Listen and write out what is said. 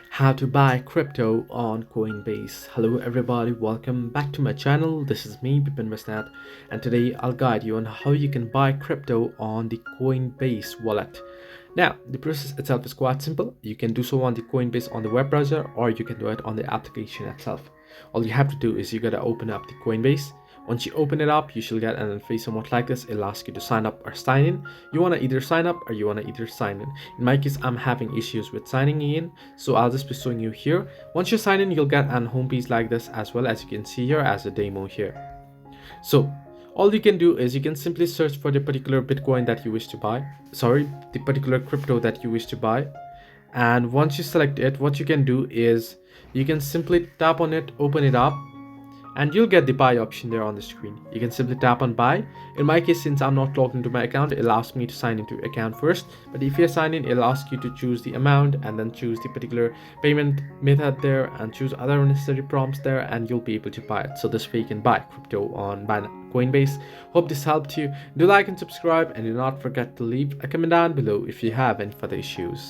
How to buy crypto on Coinbase. Hello everybody, welcome back to my channel. This is me, Bipin Masnat, and today I'll guide you on how you can buy crypto on the Coinbase wallet. Now, the process itself is quite simple. You can do so on the Coinbase on the web browser, or you can do it on the application itself. All you have to do is you gotta open up the Coinbase. Once you open it up, you should get an interface somewhat like this. It'll ask you to sign up or sign in. You want to either sign up or you want to either sign in. In my case, I'm having issues with signing in, so I'll just be showing you here. Once you sign in, you'll get an home page like this, as well as you can see here as a demo here. So all you can do is you can simply search for the particular Bitcoin that you wish to buy. The particular crypto that you wish to buy. And once you select it, what you can do is you can simply tap on it, open it up, and you'll get the buy option there on the screen. You can simply tap on buy. In my case, since I'm not logged into my account, it allows me to sign into account first. But if you sign in, it'll ask you to choose the amount and then choose the particular payment method there and choose other necessary prompts there, and you'll be able to buy it. So this way you can buy crypto on Coinbase. Hope this helped you. Do like and subscribe, and do not forget to leave a comment down below if you have any further issues.